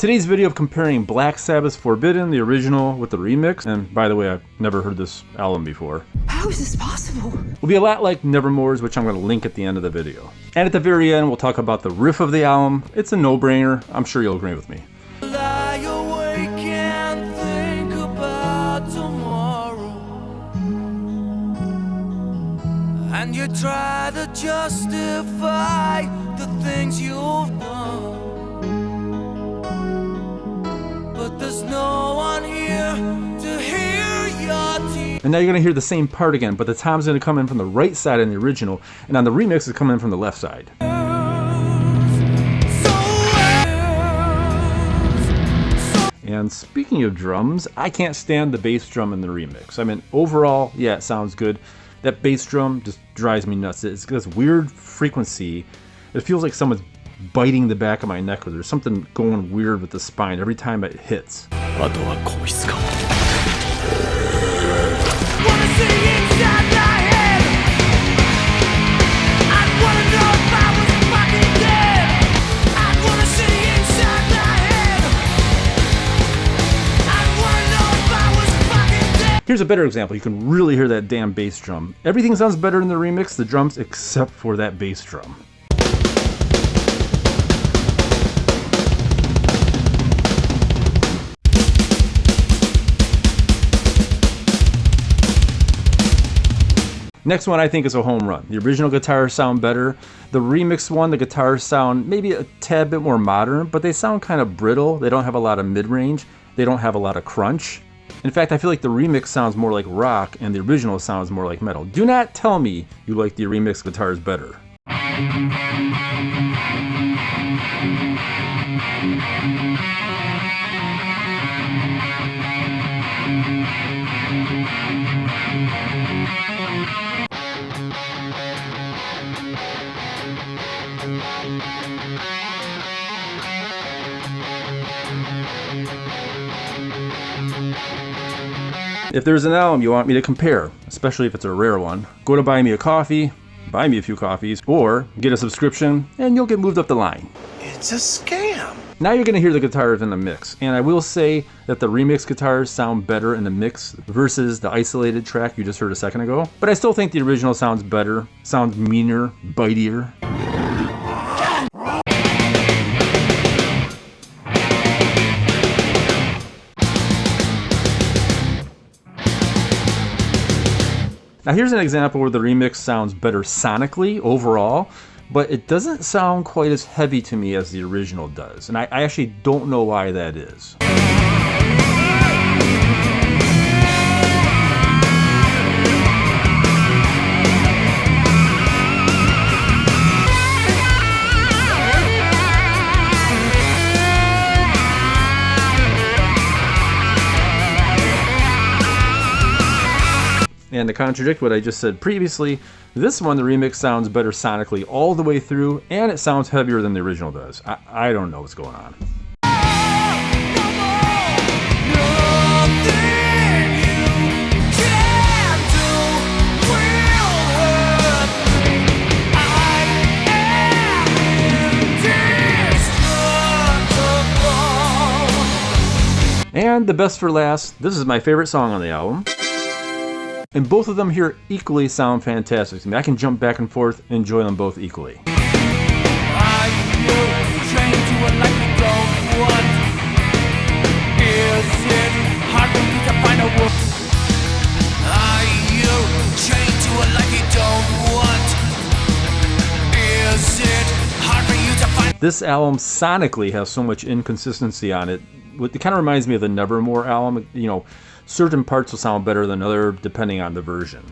Today's video of comparing Black Sabbath's Forbidden, the original, with the remix, and by the way, I've never heard this album before. How is this possible? Will be a lot like Nevermore's, which I'm going to link at the end of the video. And at the very end, we'll talk about the riff of the album. It's a no-brainer. I'm sure you'll agree with me. Lie awake and think about tomorrow, and you try to justify the things you've done, but there's no one here to hear your tears. And now you're going to hear the same part again, but the tom's going to come in from the right side in the original, and on the remix it's coming in from the left side. And speaking of drums, I can't stand the bass drum in the remix. I mean, overall, yeah, it sounds good. That bass drum just drives me nuts. It's got this weird frequency. It feels like someone's biting the back of my neck, or there's something going weird with the spine every time it hits. Wanna see inside my head? I wanna know if I was fucking dead. I wanna see inside my head. I wanna know if I was fucking dead. Here's a better example. You can really hear that damn bass drum. Everything sounds better in the remix, the drums, except for that bass drum. Next one I think is a home run. The original guitars sound better. The remix one, the guitars sound maybe a tad bit more modern, but they sound kind of brittle. They don't have a lot of mid-range. They don't have a lot of crunch. In fact, I feel like the remix sounds more like rock and the original sounds more like metal. Do not tell me you like the remix guitars better. If there's an album you want me to compare, especially if it's a rare one, go to Buy Me a Coffee, buy me a few coffees, or get a subscription and you'll get moved up the line. It's a scam. Now you're going to hear the guitars in the mix, and I will say that the remix guitars sound better in the mix versus the isolated track you just heard a second ago, but I still think the original sounds better, sounds meaner, bitier. Now here's an example where the remix sounds better sonically overall, but it doesn't sound quite as heavy to me as the original does, and I actually don't know why that is. And to contradict what I just said previously, this one, the remix sounds better sonically all the way through, and it sounds heavier than the original does. I don't know what's going on. And the best for last, this is my favorite song on the album. And both of them here equally sound fantastic to me. I can jump back and forth and enjoy them both equally. This album sonically has so much inconsistency on it. It kind of reminds me of the Nevermore album. You know, certain parts will sound better than other depending on the version.